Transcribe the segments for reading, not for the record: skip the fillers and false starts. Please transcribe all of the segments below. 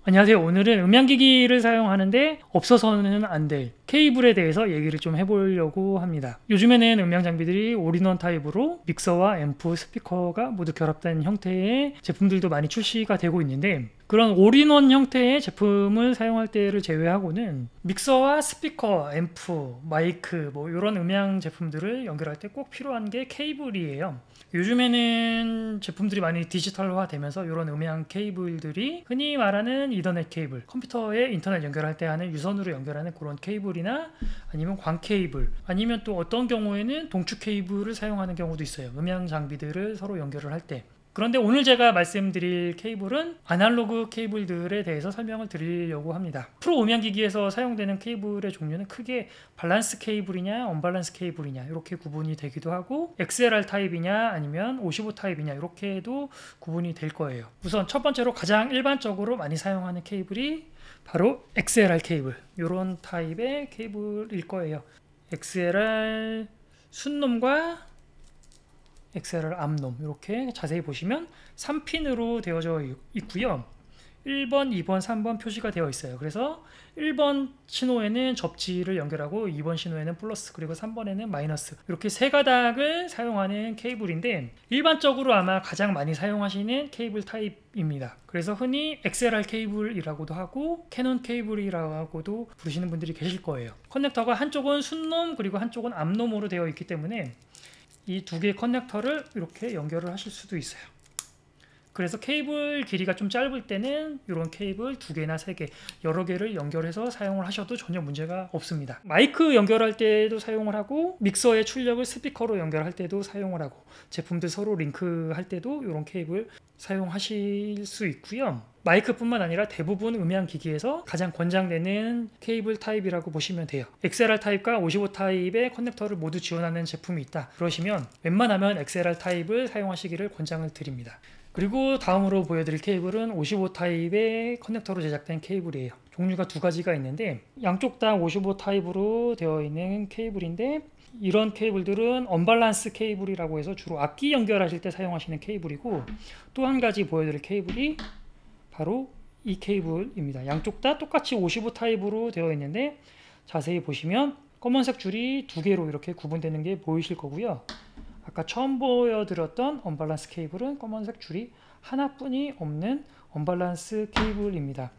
안녕하세요. 오늘은 음향기기를 사용하는데 없어서는 안 될 케이블에 대해서 얘기를 좀 해보려고 합니다. 요즘에는 음향 장비들이 올인원 타입으로 믹서와 앰프, 스피커가 모두 결합된 형태의 제품들도 많이 출시가 되고 있는데, 그런 올인원 형태의 제품을 사용할 때를 제외하고는 믹서와 스피커, 앰프, 마이크 이런 음향 제품들을 연결할 때 꼭 필요한 게 케이블이에요. 요즘에는 제품들이 많이 디지털화 되면서 이런 음향 케이블들이 흔히 말하는 이더넷 케이블, 컴퓨터에 인터넷 연결할 때 하는 유선으로 연결하는 그런 케이블이나 아니면 광 케이블, 아니면 또 어떤 경우에는 동축 케이블을 사용하는 경우도 있어요. 음향 장비들을 서로 연결을 할 때. 그런데 오늘 제가 말씀드릴 케이블은 아날로그 케이블들에 대해서 설명을 드리려고 합니다. 프로 음향기기에서 사용되는 케이블의 종류는 크게 밸런스 케이블이냐 언밸런스 케이블이냐 이렇게 구분이 되기도 하고, XLR 타입이냐 아니면 55 타입이냐 이렇게도 구분이 될 거예요. 우선 첫 번째로 가장 일반적으로 많이 사용하는 케이블이 바로 XLR 케이블, 이런 타입의 케이블일 거예요. XLR 순놈과 XLR 암놈, 이렇게 자세히 보시면 3핀으로 되어져 있고요. 1번, 2번, 3번 표시가 되어 있어요. 그래서 1번 신호에는 접지를 연결하고 2번 신호에는 플러스, 그리고 3번에는 마이너스, 이렇게 세 가닥을 사용하는 케이블인데 일반적으로 아마 가장 많이 사용하시는 케이블 타입입니다. 그래서 흔히 XLR 케이블이라고도 하고 캐논 케이블이라고도 부르시는 분들이 계실 거예요. 커넥터가 한쪽은 순놈 그리고 한쪽은 암놈으로 되어 있기 때문에 이 두 개의 커넥터를 이렇게 연결을 하실 수도 있어요. 그래서 케이블 길이가 좀 짧을 때는 이런 케이블 2개나 3개, 여러 개를 연결해서 사용을 하셔도 전혀 문제가 없습니다. 마이크 연결할 때도 사용을 하고, 믹서의 출력을 스피커로 연결할 때도 사용을 하고, 제품들 서로 링크할 때도 이런 케이블 사용하실 수 있고요. 마이크뿐만 아니라 대부분 음향기기에서 가장 권장되는 케이블 타입이라고 보시면 돼요. XLR 타입과 55 타입의 커넥터를 모두 지원하는 제품이 있다 그러시면 웬만하면 XLR 타입을 사용하시기를 권장을 드립니다. 그리고 다음으로 보여드릴 케이블은 55 타입의 커넥터로 제작된 케이블이에요. 종류가 두 가지가 있는데 양쪽 다 55 타입으로 되어 있는 케이블인데, 이런 케이블들은 언밸런스 케이블이라고 해서 주로 악기 연결하실 때 사용하시는 케이블이고, 또 한 가지 보여드릴 케이블이 바로 이 케이블입니다. 양쪽 다 똑같이 55 타입으로 되어 있는데 자세히 보시면 검은색 줄이 2개로 이렇게 구분되는 게 보이실 거고요. 아까 처음 보여드렸던 언밸런스 케이블은 검은색 줄이 하나뿐이 없는 언밸런스 케이블입니다.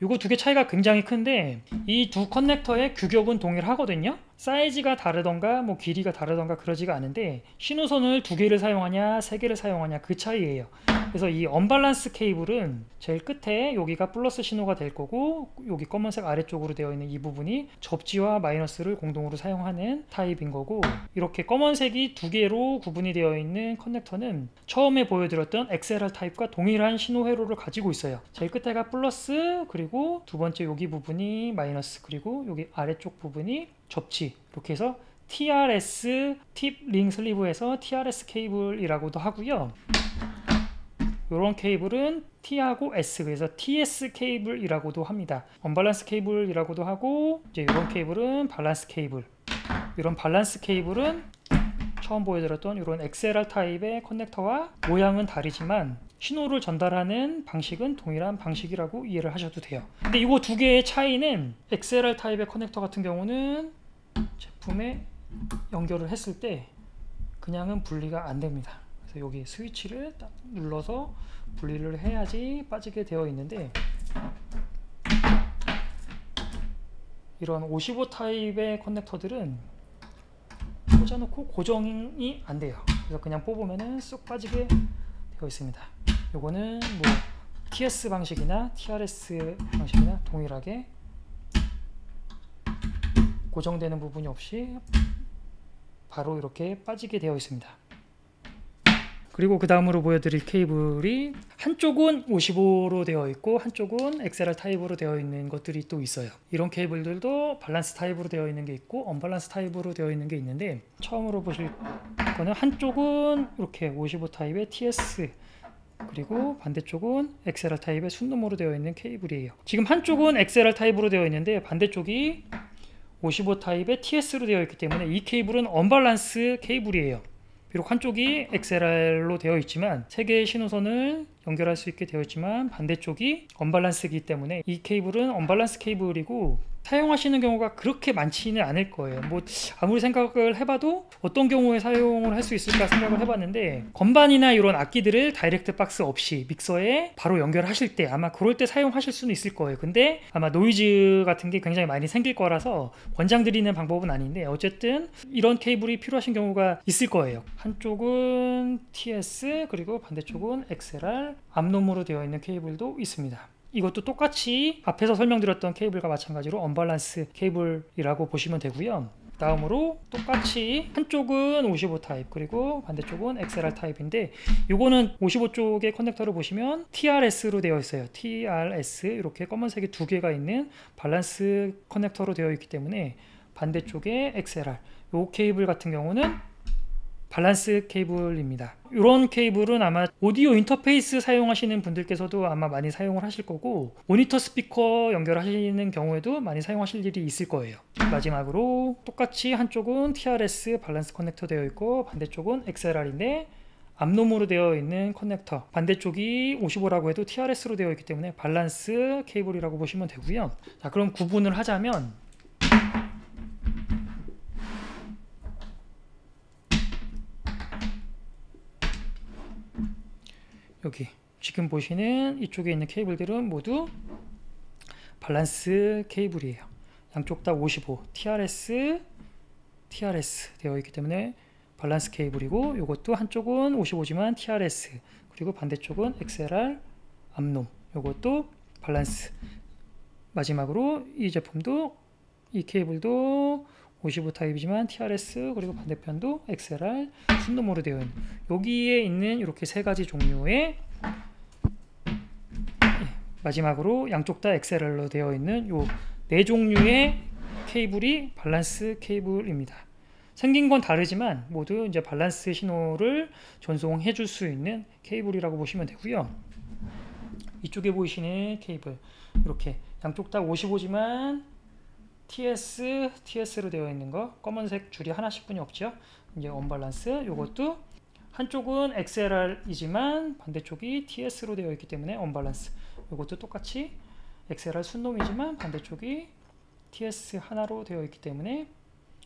이거 두 개 차이가 굉장히 큰데 이 두 커넥터의 규격은 동일하거든요. 사이즈가 다르던가 길이가 다르던가 그러지가 않은데 신호선을 2개를 사용하냐 3개를 사용하냐 그 차이예요. 그래서 이 언밸런스 케이블은 제일 끝에 여기가 플러스 신호가 될 거고, 여기 검은색 아래쪽으로 되어 있는 이 부분이 접지와 마이너스를 공동으로 사용하는 타입인 거고, 이렇게 검은색이 2개로 구분이 되어 있는 커넥터는 처음에 보여드렸던 XLR 타입과 동일한 신호 회로를 가지고 있어요. 제일 끝에가 플러스, 그리고 두 번째 여기 부분이 마이너스, 그리고 여기 아래쪽 부분이 접지, 이렇게 해서 TRS 팁 링 슬리브에서 TRS 케이블이라고도 하고요. 이런 케이블은 T하고 S, 그래서 TS 케이블이라고도 합니다. 언밸런스 케이블이라고도 하고, 이제 이런 케이블은 밸런스 케이블. 이런 밸런스 케이블은 처음 보여드렸던 이런 XLR 타입의 커넥터와 모양은 다르지만 신호를 전달하는 방식은 동일한 방식이라고 이해를 하셔도 돼요. 근데 이거 두 개의 차이는 XLR 타입의 커넥터 같은 경우는 제품에 연결을 했을 때 그냥은 분리가 안 됩니다. 그래서 여기 스위치를 딱 눌러서 분리를 해야지 빠지게 되어 있는데, 이런 55 타입의 커넥터들은 꽂아놓고 고정이 안 돼요. 그래서 그냥 뽑으면은 쏙 빠지게 되어 있습니다. 요거는 TS 방식이나 TRS 방식이나 동일하게 고정되는 부분이 없이 바로 이렇게 빠지게 되어 있습니다. 그리고 그 다음으로 보여드릴 케이블이 한쪽은 55로 되어 있고 한쪽은 XLR 타입으로 되어 있는 것들이 또 있어요. 이런 케이블들도 밸런스 타입으로 되어 있는 게 있고 언밸런스 타입으로 되어 있는 게 있는데, 처음으로 보실 거는 한쪽은 이렇게 55 타입의 TS, 그리고 반대쪽은 XLR 타입의 순놈으로 되어 있는 케이블이에요. 지금 한쪽은 XLR 타입으로 되어 있는데 반대쪽이 55 타입의 TS로 되어 있기 때문에 이 케이블은 언밸런스 케이블이에요. 비록 한쪽이 XLR로 되어 있지만 3개의 신호선을 연결할 수 있게 되어 있지만 반대쪽이 언밸런스이기 때문에 이 케이블은 언밸런스 케이블이고 사용하시는 경우가 그렇게 많지는 않을 거예요. 뭐 아무리 생각을 해봐도 어떤 경우에 사용을 할 수 있을까 생각을 해봤는데, 건반이나 이런 악기들을 다이렉트 박스 없이 믹서에 바로 연결하실 때 아마 그럴 때 사용하실 수는 있을 거예요. 근데 아마 노이즈 같은 게 굉장히 많이 생길 거라서 권장드리는 방법은 아닌데, 어쨌든 이런 케이블이 필요하신 경우가 있을 거예요. 한쪽은 TS 그리고 반대쪽은 XLR 암놈으로 되어 있는 케이블도 있습니다. 이것도 똑같이 앞에서 설명드렸던 케이블과 마찬가지로 언밸런스 케이블이라고 보시면 되고요. 다음으로 똑같이 한쪽은 55 타입 그리고 반대쪽은 XLR 타입인데, 요거는 55 쪽의 커넥터를 보시면 TRS로 되어 있어요. TRS 이렇게 검은색이 두 개가 있는 밸런스 커넥터로 되어 있기 때문에 반대쪽에 XLR, 요 케이블 같은 경우는 밸런스 케이블입니다. 이런 케이블은 아마 오디오 인터페이스 사용하시는 분들께서도 아마 많이 사용을 하실 거고, 모니터 스피커 연결하시는 경우에도 많이 사용하실 일이 있을 거예요. 마지막으로 똑같이 한쪽은 TRS 밸런스 커넥터 되어 있고 반대쪽은 XLR인데 암놈으로 되어 있는 커넥터, 반대쪽이 55라고 해도 TRS로 되어 있기 때문에 밸런스 케이블이라고 보시면 되고요. 자, 그럼 구분을 하자면 여기 지금 보시는 이쪽에 있는 케이블들은 모두 밸런스 케이블이에요. 양쪽 다 55 TRS 되어 있기 때문에 밸런스 케이블이고, 이것도 한쪽은 55지만 TRS 그리고 반대쪽은 XLR 암놈, 이것도 밸런스. 마지막으로 이 제품도 이 케이블도 55 타입이지만 TRS 그리고 반대편도 XLR 순놈으로 되어 있는, 여기에 있는 이렇게 세 가지 종류의, 마지막으로 양쪽 다 XLR로 되어 있는 요 네 종류의 케이블이 밸런스 케이블입니다. 생긴 건 다르지만 모두 이제 밸런스 신호를 전송해 줄 수 있는 케이블이라고 보시면 되고요. 이쪽에 보이시는 케이블 이렇게 양쪽 다 55지만 TS로 되어 있는 거, 검은색 줄이 하나씩뿐이 없죠. 이제 언밸런스, 요것도 한쪽은 XLR이지만 반대쪽이 TS로 되어 있기 때문에 언밸런스. 요것도 똑같이 XLR 순놈이지만 반대쪽이 TS 하나로 되어 있기 때문에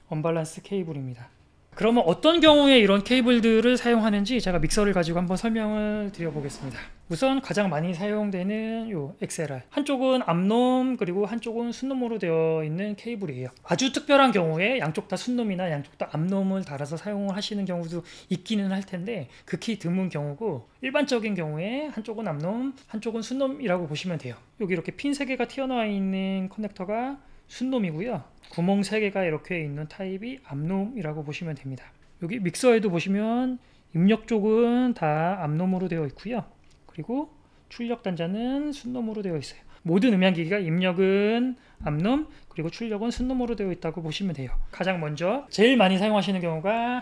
언밸런스 케이블입니다. 그러면 어떤 경우에 이런 케이블들을 사용하는지 제가 믹서를 가지고 한번 설명을 드려보겠습니다. 우선 가장 많이 사용되는 요 XLR, 한쪽은 암놈 그리고 한쪽은 순놈으로 되어 있는 케이블이에요. 아주 특별한 경우에 양쪽 다 순놈이나 양쪽 다 암놈을 달아서 사용을 하시는 경우도 있기는 할 텐데 극히 드문 경우고, 일반적인 경우에 한쪽은 암놈 한쪽은 순놈이라고 보시면 돼요. 여기 이렇게 핀 3개가 튀어나와 있는 커넥터가 순놈이고요. 구멍 3개가 이렇게 있는 타입이 암놈이라고 보시면 됩니다. 여기 믹서에도 보시면 입력 쪽은 다 암놈으로 되어 있고요. 그리고 출력 단자는 순놈으로 되어 있어요. 모든 음향기기가 입력은 암놈 그리고 출력은 순놈으로 되어 있다고 보시면 돼요. 가장 먼저 제일 많이 사용하시는 경우가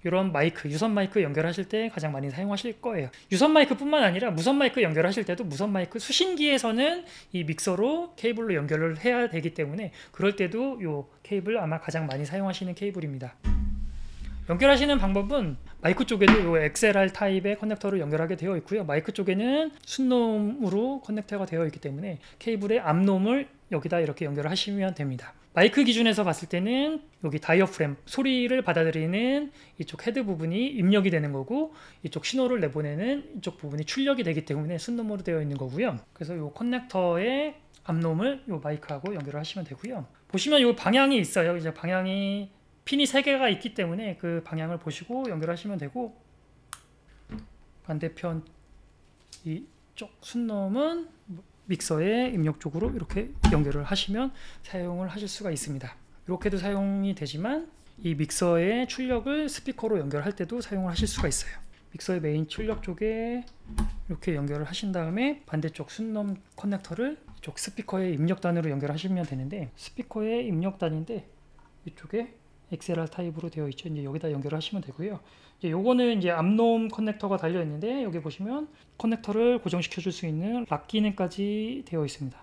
이런 마이크, 유선 마이크 연결하실 때 가장 많이 사용하실 거예요. 유선 마이크 뿐만 아니라 무선 마이크 연결하실 때도 무선 마이크 수신기에서는 이 믹서로 케이블로 연결을 해야 되기 때문에 그럴 때도 이 케이블 아마 가장 많이 사용하시는 케이블입니다. 연결하시는 방법은 마이크 쪽에도 이 XLR 타입의 커넥터를 연결하게 되어 있고요. 마이크 쪽에는 순놈으로 커넥터가 되어 있기 때문에 케이블의 암놈을 여기다 이렇게 연결을 하시면 됩니다. 마이크 기준에서 봤을 때는 여기 다이어프램, 소리를 받아들이는 이쪽 헤드 부분이 입력이 되는 거고, 이쪽 신호를 내보내는 이쪽 부분이 출력이 되기 때문에 순놈으로 되어 있는 거고요. 그래서 이 커넥터의 암놈을 이 마이크하고 연결을 하시면 되고요. 보시면 이 방향이 있어요. 이제 방향이 핀이 3개가 있기 때문에 그 방향을 보시고 연결하시면 되고, 반대편 이쪽 순놈은 믹서의 입력 쪽으로 이렇게 연결을 하시면 사용을 하실 수가 있습니다. 이렇게도 사용이 되지만 이 믹서의 출력을 스피커로 연결할 때도 사용을 하실 수가 있어요. 믹서의 메인 출력 쪽에 이렇게 연결을 하신 다음에 반대쪽 순놈 커넥터를 이쪽 스피커의 입력단으로 연결하시면 되는데, 스피커의 입력단인데 이쪽에 XLR 타입으로 되어 있죠. 이제 여기다 연결을 하시면 되고요. 이제 요거는 이제 암놈 커넥터가 달려 있는데, 여기 보시면 커넥터를 고정시켜 줄 수 있는 락 기능까지 되어 있습니다.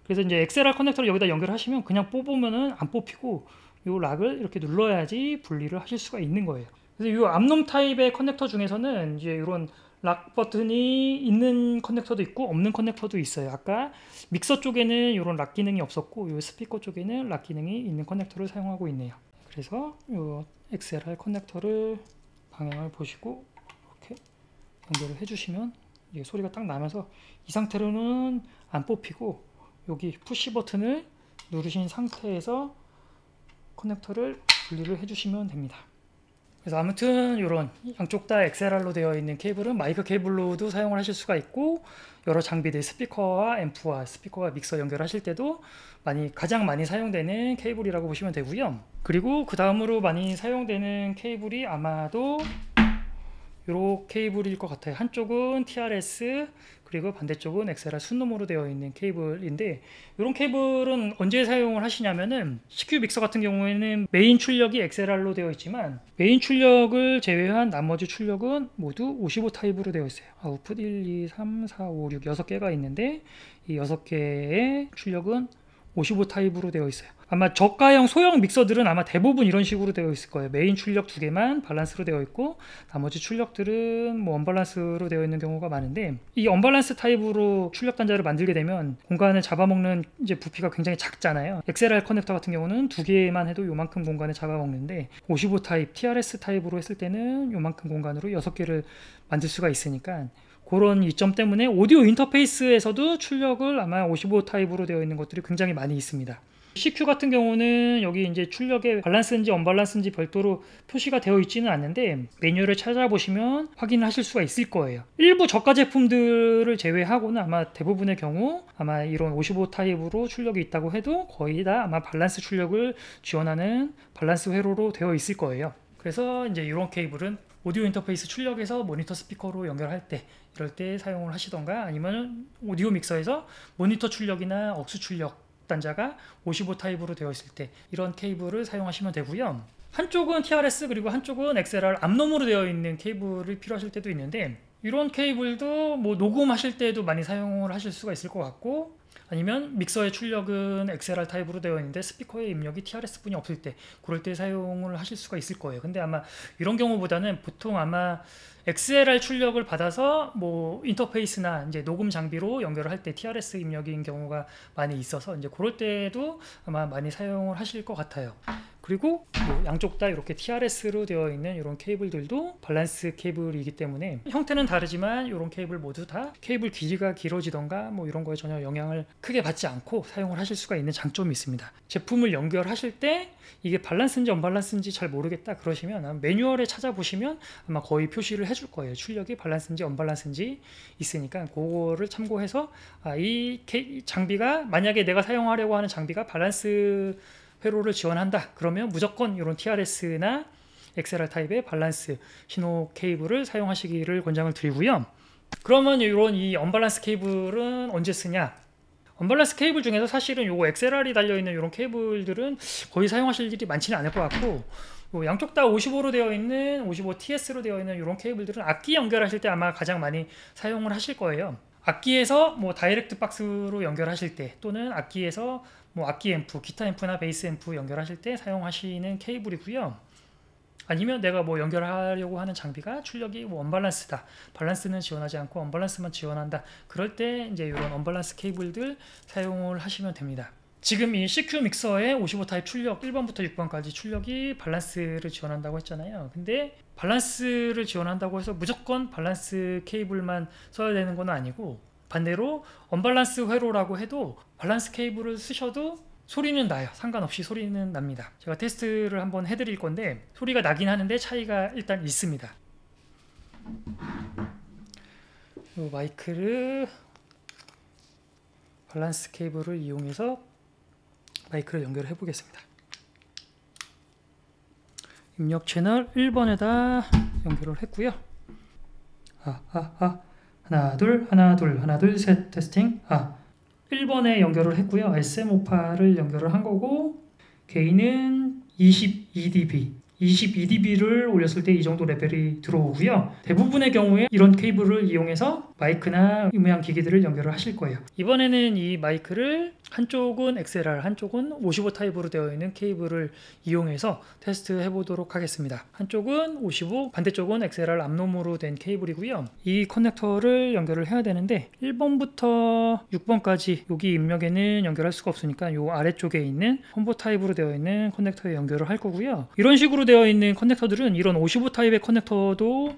그래서 이제 XLR 커넥터를 여기다 연결하시면 그냥 뽑으면은 안 뽑히고 요 락을 이렇게 눌러야지 분리를 하실 수가 있는 거예요. 그래서 이 암놈 타입의 커넥터 중에서는 이제 이런 락 버튼이 있는 커넥터도 있고 없는 커넥터도 있어요. 아까 믹서 쪽에는 이런 락 기능이 없었고 이 스피커 쪽에는 락 기능이 있는 커넥터를 사용하고 있네요. 그래서 이 XLR 커넥터를 방향을 보시고 이렇게 연결을 해주시면 이게 소리가 딱 나면서 이 상태로는 안 뽑히고 여기 푸시 버튼을 누르신 상태에서 커넥터를 분리를 해주시면 됩니다. 그래서 아무튼 이런 양쪽 다 XLR로 되어 있는 케이블은 마이크 케이블로도 사용을 하실 수가 있고 여러 장비들 스피커와 앰프와 스피커와 믹서 연결하실 때도 가장 많이 사용되는 케이블이라고 보시면 되고요. 그리고 그 다음으로 많이 사용되는 케이블이 아마도 요 케이블일 것 같아요. 한쪽은 TRS 그리고 반대쪽은 XLR 순놈으로 되어 있는 케이블인데 이런 케이블은 언제 사용을 하시냐면은 CQ 믹서 같은 경우에는 메인 출력이 XLR로 되어 있지만 메인 출력을 제외한 나머지 출력은 모두 55 타입으로 되어 있어요. 아웃풋 1, 2, 3, 4, 5, 6, 6개가 있는데 이 6개의 출력은 55 타입으로 되어 있어요. 아마 저가형 소형 믹서들은 아마 대부분 이런 식으로 되어 있을 거예요. 메인 출력 2개만 밸런스로 되어 있고 나머지 출력들은 뭐 언밸런스로 되어 있는 경우가 많은데 이 언밸런스 타입으로 출력 단자를 만들게 되면 공간을 잡아먹는 이제 부피가 굉장히 작잖아요. XLR 커넥터 같은 경우는 2개만 해도 요만큼 공간을 잡아먹는데 55 타입, TRS 타입으로 했을 때는 요만큼 공간으로 6개를 만들 수가 있으니까 그런 이점 때문에 오디오 인터페이스에서도 출력을 아마 55 타입으로 되어 있는 것들이 굉장히 많이 있습니다. CQ 같은 경우는 여기 이제 출력의 밸런스인지 언밸런스인지 별도로 표시가 되어 있지는 않는데 매뉴얼을 찾아보시면 확인을 하실 수가 있을 거예요. 일부 저가 제품들을 제외하고는 아마 대부분의 경우 아마 이런 55 타입으로 출력이 있다고 해도 거의 다 아마 밸런스 출력을 지원하는 밸런스 회로로 되어 있을 거예요. 그래서 이제 이런 케이블은 오디오 인터페이스 출력에서 모니터 스피커로 연결할 때 이럴 때 사용을 하시던가 아니면 오디오 믹서에서 모니터 출력이나 억수 출력 단자가 55 타입으로 되어 있을 때 이런 케이블을 사용하시면 되고요. 한쪽은 TRS 그리고 한쪽은 XLR 암놈으로 되어 있는 케이블이 필요하실 때도 있는데 이런 케이블도 뭐 녹음하실 때도 많이 사용을 하실 수가 있을 것 같고 아니면 믹서의 출력은 XLR 타입으로 되어 있는데 스피커의 입력이 TRS 분이 없을 때 그럴 때 사용을 하실 수가 있을 거예요. 근데 아마 이런 경우보다는 보통 아마 XLR 출력을 받아서 뭐 인터페이스나 이제 녹음 장비로 연결을 할 때 TRS 입력인 경우가 많이 있어서 이제 그럴 때도 아마 많이 사용을 하실 것 같아요. 그리고 뭐 양쪽 다 이렇게 TRS로 되어 있는 이런 케이블들도 밸런스 케이블이기 때문에 형태는 다르지만 이런 케이블 모두 다 케이블 길이가 길어지던가 뭐 이런 거에 전혀 영향을 크게 받지 않고 사용을 하실 수가 있는 장점이 있습니다. 제품을 연결하실 때 이게 밸런스인지 언밸런스인지 잘 모르겠다 그러시면 매뉴얼에 찾아보시면 아마 거의 표시를 해줄 거예요. 출력이 밸런스인지 언밸런스인지 있으니까 그거를 참고해서 이 장비가 만약에 내가 사용하려고 하는 장비가 밸런스 회로를 지원한다 그러면 무조건 이런 TRS나 XLR 타입의 밸런스 신호 케이블을 사용하시기를 권장을 드리고요. 그러면 이런 이 언밸런스 케이블은 언제 쓰냐? 언밸런스 케이블 중에서 사실은 요거 XLR이 달려있는 이런 케이블들은 거의 사용하실 일이 많지는 않을 것 같고 양쪽 다 55로 되어 있는 55TS로 되어 있는 이런 케이블들은 악기 연결하실 때 아마 가장 많이 사용을 하실 거예요. 악기에서 뭐 다이렉트 박스로 연결하실 때 또는 악기에서 뭐 악기 앰프, 기타 앰프나 베이스 앰프 연결하실 때 사용하시는 케이블이고요. 아니면 내가 뭐 연결하려고 하는 장비가 출력이 뭐 언밸런스다, 밸런스는 지원하지 않고 언밸런스만 지원한다, 그럴 때 이제 이런 언밸런스 케이블들 사용을 하시면 됩니다. 지금 이 CQ 믹서의 55 타입 출력 1번부터 6번까지 출력이 밸런스를 지원한다고 했잖아요. 근데 밸런스를 지원한다고 해서 무조건 밸런스 케이블만 써야 되는 건 아니고 반대로 언밸런스 회로라고 해도 밸런스 케이블을 쓰셔도 소리는 나요. 상관없이 소리는 납니다. 제가 테스트를 한번 해드릴 건데 소리가 나긴 하는데 차이가 일단 있습니다. 이 마이크를 밸런스 케이블을 이용해서 마이크를 연결해 보겠습니다. 입력 채널 1번에다 연결을 했고요. 하나 둘 하나 둘 하나 둘 셋 테스팅. 1번에 연결을 했고요. SM58을 연결을 한 거고 게인은 22dB 22dB를 올렸을 때 이 정도 레벨이 들어오고요. 대부분의 경우에 이런 케이블을 이용해서 마이크나 음향 기기들을 연결을 하실 거예요. 이번에는 이 마이크를 한쪽은 XLR, 한쪽은 55 타입으로 되어 있는 케이블을 이용해서 테스트 해보도록 하겠습니다. 한쪽은 55, 반대쪽은 XLR 암놈으로 된 케이블이고요. 이 커넥터를 연결을 해야 되는데 1번부터 6번까지 여기 입력에는 연결할 수가 없으니까 이 아래쪽에 있는 콤보 타입으로 되어 있는 커넥터에 연결을 할 거고요. 이런 식으로 되어 있는 커넥터들은 이런 55 타입의 커넥터도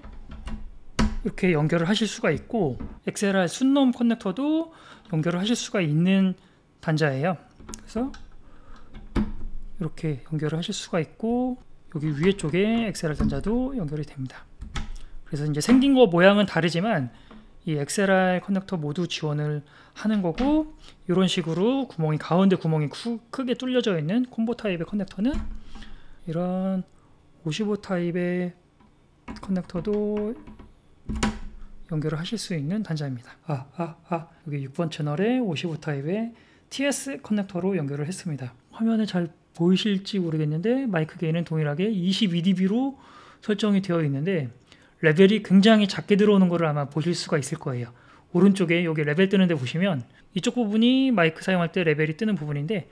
이렇게 연결을 하실 수가 있고, XLR 순놈 커넥터도 연결을 하실 수가 있는 단자예요. 그래서 이렇게 연결을 하실 수가 있고, 여기 위에 쪽에 XLR 단자도 연결이 됩니다. 그래서 이제 생긴 거 모양은 다르지만 이 XLR 커넥터 모두 지원을 하는 거고, 이런 식으로 구멍이, 가운데 구멍이 크게 뚫려져 있는 콤보 타입의 커넥터는 이런 55 타입의 커넥터도 연결을 하실 수 있는 단자입니다. 여기 6번 채널에 55 타입의 TS 커넥터로 연결을 했습니다. 화면에 잘 보이실지 모르겠는데 마이크 게인은 동일하게 22dB로 설정이 되어 있는데 레벨이 굉장히 작게 들어오는 것을 아마 보실 수가 있을 거예요. 오른쪽에 여기 레벨 뜨는 데 보시면 이쪽 부분이 마이크 사용할 때 레벨이 뜨는 부분인데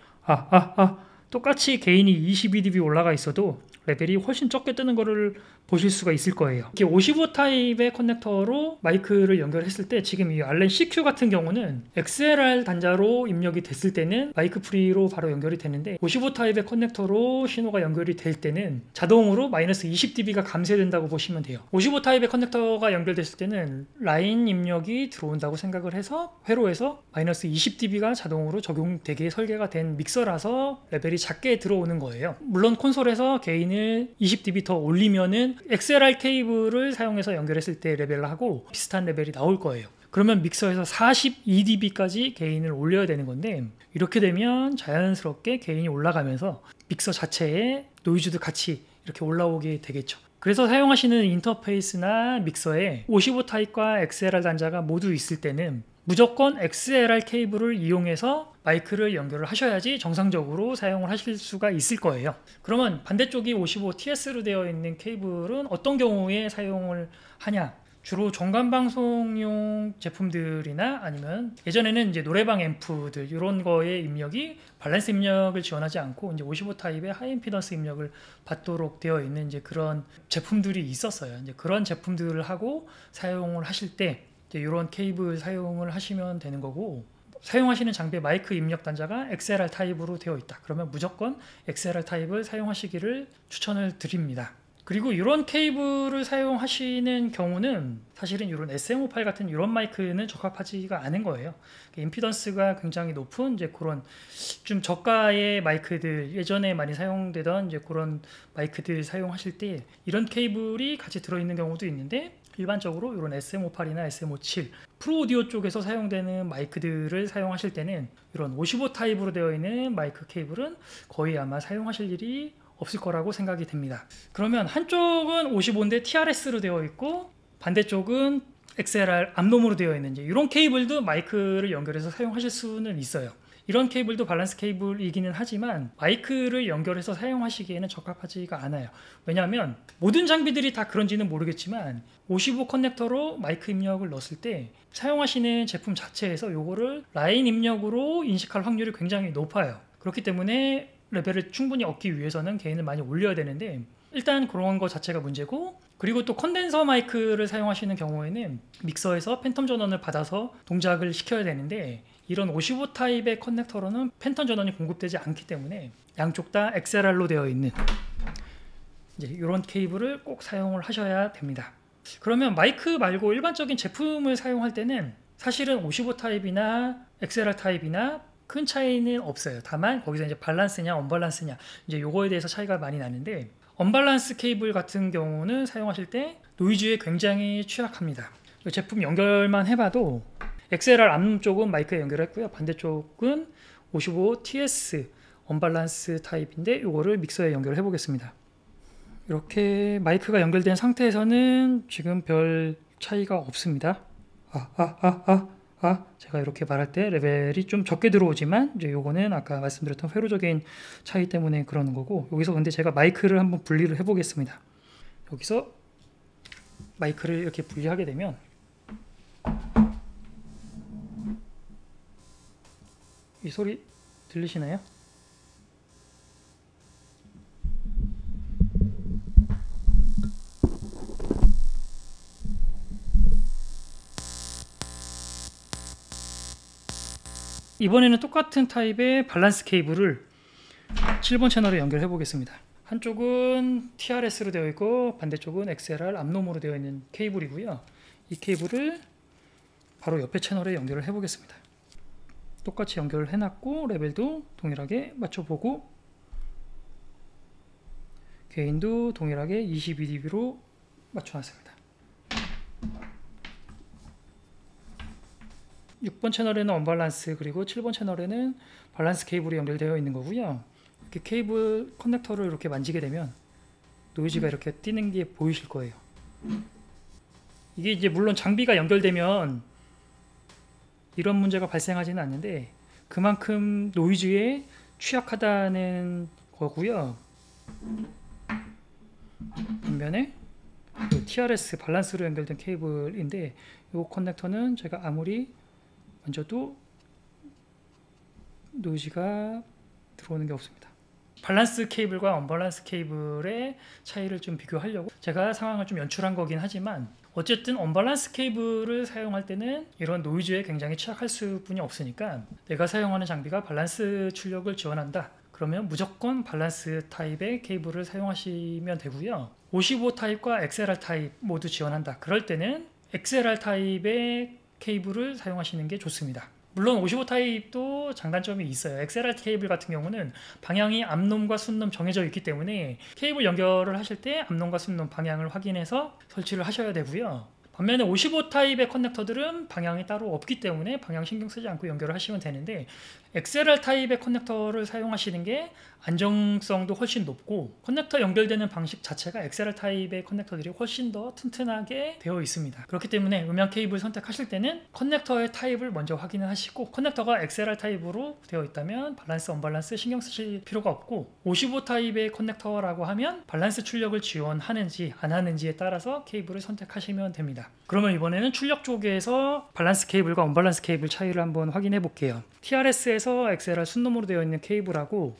똑같이 게인이 22dB 올라가 있어도 레벨이 훨씬 적게 뜨는 거를 보실 수가 있을 거예요. 이렇게 55 타입의 커넥터로 마이크를 연결했을 때 지금 이 알렌 CQ 같은 경우는 XLR 단자로 입력이 됐을 때는 마이크 프리로 바로 연결이 되는데 55 타입의 커넥터로 신호가 연결이 될 때는 자동으로 마이너스 20dB가 감쇄된다고 보시면 돼요. 55 타입의 커넥터가 연결됐을 때는 라인 입력이 들어온다고 생각을 해서 회로에서 마이너스 20dB가 자동으로 적용되게 설계가 된 믹서라서 레벨이 작게 들어오는 거예요. 물론 콘솔에서 게인을 20dB 더 올리면은 XLR 케이블을 사용해서 연결했을 때 레벨하고 비슷한 레벨이 나올 거예요. 그러면 믹서에서 42dB까지 게인을 올려야 되는 건데, 이렇게 되면 자연스럽게 게인이 올라가면서 믹서 자체에 노이즈도 같이 이렇게 올라오게 되겠죠. 그래서 사용하시는 인터페이스나 믹서에 55 타입과 XLR 단자가 모두 있을 때는 무조건 XLR 케이블을 이용해서 마이크를 연결을 하셔야지 정상적으로 사용을 하실 수가 있을 거예요. 그러면 반대쪽이 55TS로 되어 있는 케이블은 어떤 경우에 사용을 하냐? 주로 정관방송용 제품들이나 아니면 예전에는 이제 노래방 앰프들 이런 거의 입력이 밸런스 입력을 지원하지 않고 이제 55 타입의 하이 임피던스 입력을 받도록 되어 있는 이제 그런 제품들이 있었어요. 이제 그런 제품들을 하고 사용을 하실 때 이런 케이블 사용을 하시면 되는 거고, 사용하시는 장비의 마이크 입력 단자가 XLR 타입으로 되어 있다. 그러면 무조건 XLR 타입을 사용하시기를 추천을 드립니다. 그리고 이런 케이블을 사용하시는 경우는 사실은 이런 SM58 같은 이런 마이크는 적합하지가 않은 거예요. 임피던스가 굉장히 높은 이제 그런 좀 저가의 마이크들, 예전에 많이 사용되던 이제 그런 마이크들 사용하실 때 이런 케이블이 같이 들어있는 경우도 있는데, 일반적으로 이런 SM58이나 SM57 프로 오디오 쪽에서 사용되는 마이크들을 사용하실 때는 이런 55 타입으로 되어 있는 마이크 케이블은 거의 아마 사용하실 일이 없을 거라고 생각이 됩니다. 그러면 한쪽은 55인데 TRS로 되어 있고 반대쪽은 XLR 암놈으로 되어 있는 이런 케이블도 마이크를 연결해서 사용하실 수는 있어요. 이런 케이블도 밸런스 케이블이기는 하지만 마이크를 연결해서 사용하시기에는 적합하지가 않아요. 왜냐하면 모든 장비들이 다 그런지는 모르겠지만 55 커넥터로 마이크 입력을 넣었을 때 사용하시는 제품 자체에서 요거를 라인 입력으로 인식할 확률이 굉장히 높아요. 그렇기 때문에 레벨을 충분히 얻기 위해서는 게인을 많이 올려야 되는데, 일단 그런 거 자체가 문제고, 그리고 또 컨덴서 마이크를 사용하시는 경우에는 믹서에서 팬텀 전원을 받아서 동작을 시켜야 되는데, 이런 55 타입의 커넥터로는 팬텀 전원이 공급되지 않기 때문에 양쪽 다 XLR로 되어 있는 이제 이런 케이블을 꼭 사용을 하셔야 됩니다. 그러면 마이크 말고 일반적인 제품을 사용할 때는 사실은 55 타입이나 XLR 타입이나 큰 차이는 없어요. 다만 거기서 이제 밸런스냐 언밸런스냐 이제 요거에 대해서 차이가 많이 나는데, 언밸런스 케이블 같은 경우는 사용하실 때 노이즈에 굉장히 취약합니다. 제품 연결만 해봐도 XLR 암 쪽은 마이크에 연결했고요. 반대쪽은 55TS 언밸런스 타입인데 요거를 믹서에 연결해 보겠습니다. 이렇게 마이크가 연결된 상태에서는 지금 별 차이가 없습니다. 제가 이렇게 말할 때 레벨이 좀 적게 들어오지만 이제 요거는 아까 말씀드렸던 회로적인 차이 때문에 그러는 거고, 여기서 근데 제가 마이크를 한번 분리를 해 보겠습니다. 여기서 마이크를 이렇게 분리하게 되면 이 소리 들리시나요? 이번에는 똑같은 타입의 밸런스 케이블을 7번 채널에 연결해 보겠습니다. 한쪽은 TRS로 되어 있고 반대쪽은 XLR 암놈으로 되어 있는 케이블이고요. 이 케이블을 바로 옆에 채널에 연결을 해 보겠습니다. 똑같이 연결을 해놨고 레벨도 동일하게 맞춰보고 게인도 동일하게 22dB로 맞춰놨습니다. 6번 채널에는 언밸런스, 그리고 7번 채널에는 밸런스 케이블이 연결되어 있는 거고요. 이렇게 케이블 커넥터를 이렇게 만지게 되면 노이즈가 이렇게 띄는 게 보이실 거예요. 이게 이제 물론 장비가 연결되면 이런 문제가 발생하지는 않는데 그만큼 노이즈에 취약하다는 거고요. 반면에 TRS 밸런스로 연결된 케이블인데 이 커넥터는 제가 아무리 만져도 노이즈가 들어오는 게 없습니다. 밸런스 케이블과 언밸런스 케이블의 차이를 좀 비교하려고 제가 상황을 좀 연출한 거긴 하지만 어쨌든 언밸런스 케이블을 사용할 때는 이런 노이즈에 굉장히 취약할 수뿐이 없으니까 내가 사용하는 장비가 밸런스 출력을 지원한다 그러면 무조건 밸런스 타입의 케이블을 사용하시면 되고요. 55 타입과 XLR 타입 모두 지원한다 그럴 때는 XLR 타입의 케이블을 사용하시는 게 좋습니다. 물론 55 타입도 장단점이 있어요. XLR 케이블 같은 경우는 방향이 앞놈과 순놈 정해져 있기 때문에 케이블 연결을 하실 때 앞놈과 순놈 방향을 확인해서 설치를 하셔야 되고요. 반면에 55 타입의 커넥터들은 방향이 따로 없기 때문에 방향 신경 쓰지 않고 연결을 하시면 되는데 XLR 타입의 커넥터를 사용하시는 게 안정성도 훨씬 높고 커넥터 연결되는 방식 자체가 XLR 타입의 커넥터들이 훨씬 더 튼튼하게 되어 있습니다. 그렇기 때문에 음향 케이블 선택하실 때는 커넥터의 타입을 먼저 확인을 하시고 커넥터가 XLR 타입으로 되어 있다면 밸런스, 언밸런스 신경 쓰실 필요가 없고 55 타입의 커넥터라고 하면 밸런스 출력을 지원하는지 안 하는지에 따라서 케이블을 선택하시면 됩니다. 그러면 이번에는 출력 쪽에서 밸런스 케이블과 언밸런스 케이블 차이를 한번 확인해 볼게요. TRS에서 XLR 순놈으로 되어 있는 케이블하고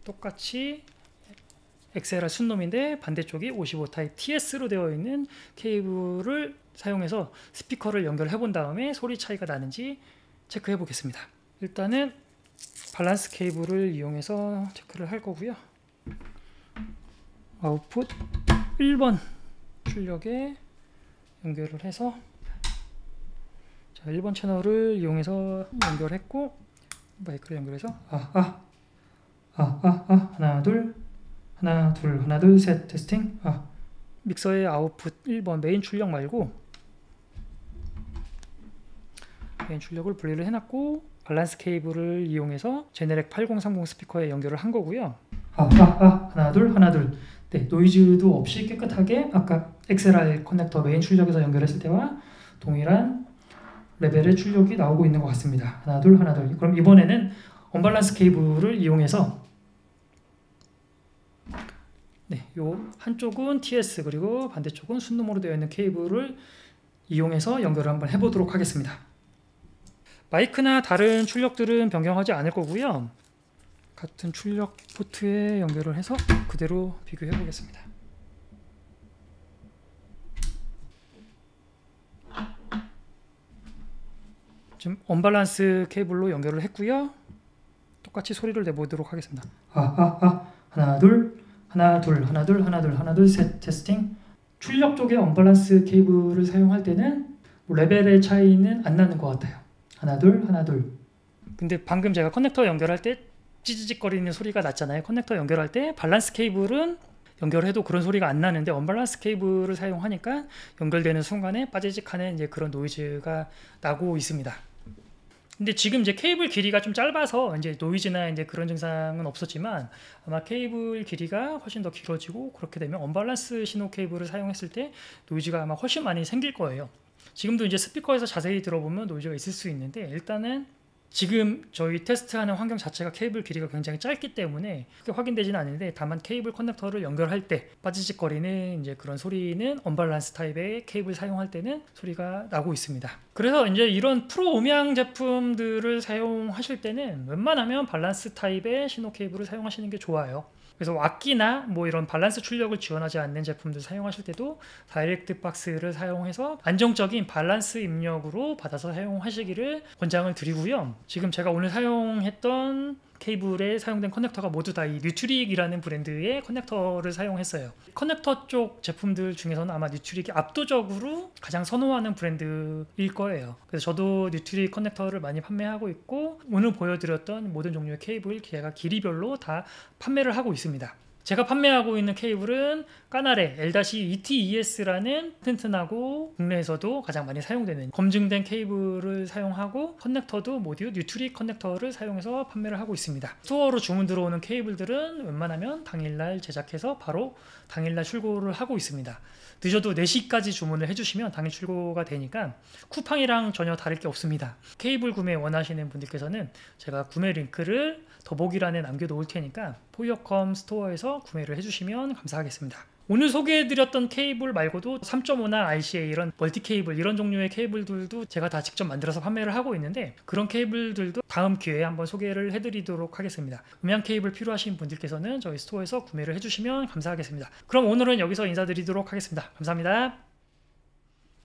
똑같이 XLR 순놈인데 반대쪽이 55 타입 TS로 되어 있는 케이블을 사용해서 스피커를 연결해 본 다음에 소리 차이가 나는지 체크해 보겠습니다. 일단은 밸런스 케이블을 이용해서 체크를 할 거고요. 아웃풋 1번 출력에 연결을 해서 자, 1번 채널을 이용해서 연결했고 마이크를 연결해서 하나 둘 셋 테스팅. 믹서의 아웃풋 1번 메인 출력 말고 메인 출력을 분리를 해놨고 밸런스 케이블을 이용해서 제네렉 8030 스피커에 연결을 한 거고요. 하나 둘 네, 노이즈도 없이 깨끗하게 아까 XLR 커넥터 메인 출력에서 연결했을 때와 동일한 레벨의 출력이 나오고 있는 것 같습니다. 하나 둘 그럼 이번에는 언밸런스 케이블을 이용해서 네, 요 한쪽은 TS 그리고 반대쪽은 순놈으로 되어 있는 케이블을 이용해서 연결을 한번 해보도록 하겠습니다. 마이크나 다른 출력들은 변경하지 않을 거고요. 같은 출력 포트에 연결을 해서 그대로 비교해 보겠습니다. 지금 언밸런스 케이블로 연결을 했고요. 똑같이 소리를 내보도록 하겠습니다. 하나 둘 셋 테스팅. 출력 쪽에 언밸런스 케이블을 사용할 때는 레벨의 차이는 안 나는 것 같아요. 하나 둘. 근데 방금 제가 커넥터 연결할 때 찌지직거리는 소리가 났잖아요. 커넥터 연결할 때 밸런스 케이블은 연결해도 그런 소리가 안 나는데 언밸런스 케이블을 사용하니까 연결되는 순간에 빠지직하는 이제 그런 노이즈가 나고 있습니다. 근데 지금 이제 케이블 길이가 좀 짧아서 이제 노이즈나 이제 그런 증상은 없었지만 아마 케이블 길이가 훨씬 더 길어지고 그렇게 되면 언밸런스 신호 케이블을 사용했을 때 노이즈가 아마 훨씬 많이 생길 거예요. 지금도 이제 스피커에서 자세히 들어보면 노이즈가 있을 수 있는데 일단은 지금 저희 테스트하는 환경 자체가 케이블 길이가 굉장히 짧기 때문에 크게 확인되지는 않는데, 다만 케이블 커넥터를 연결할 때 빠지직거리는 이제 그런 소리는 언밸런스 타입의 케이블 사용할 때는 소리가 나고 있습니다. 그래서 이제 이런 프로 음향 제품들을 사용하실 때는 웬만하면 밸런스 타입의 신호 케이블을 사용하시는 게 좋아요. 그래서 악기나 뭐 이런 밸런스 출력을 지원하지 않는 제품들 사용하실 때도 다이렉트 박스를 사용해서 안정적인 밸런스 입력으로 받아서 사용하시기를 권장을 드리고요. 지금 제가 오늘 사용했던 케이블에 사용된 커넥터가 모두 다 이 뉴트릭이라는 브랜드의 커넥터를 사용했어요. 커넥터 쪽 제품들 중에서는 아마 뉴트릭이 압도적으로 가장 선호하는 브랜드일 거예요. 그래서 저도 뉴트릭 커넥터를 많이 판매하고 있고, 오늘 보여드렸던 모든 종류의 케이블 제가 길이별로 다 판매를 하고 있습니다. 제가 판매하고 있는 케이블은 까나레 L-ETES라는 튼튼하고 국내에서도 가장 많이 사용되는 검증된 케이블을 사용하고, 커넥터도 모두 뉴트릭 커넥터를 사용해서 판매를 하고 있습니다. 스토어로 주문 들어오는 케이블들은 웬만하면 당일날 제작해서 바로 당일날 출고를 하고 있습니다. 늦어도 4시까지 주문을 해주시면 당일 출고가 되니까 쿠팡이랑 전혀 다를 게 없습니다. 케이블 구매 원하시는 분들께서는 제가 구매 링크를 더보기란에 남겨놓을 테니까 포이어컴 스토어에서 구매를 해주시면 감사하겠습니다. 오늘 소개해드렸던 케이블 말고도 3.5나 RCA 이런 멀티 케이블, 이런 종류의 케이블들도 제가 다 직접 만들어서 판매를 하고 있는데, 그런 케이블들도 다음 기회에 한번 소개를 해드리도록 하겠습니다. 음향 케이블 필요하신 분들께서는 저희 스토어에서 구매를 해주시면 감사하겠습니다. 그럼 오늘은 여기서 인사드리도록 하겠습니다. 감사합니다.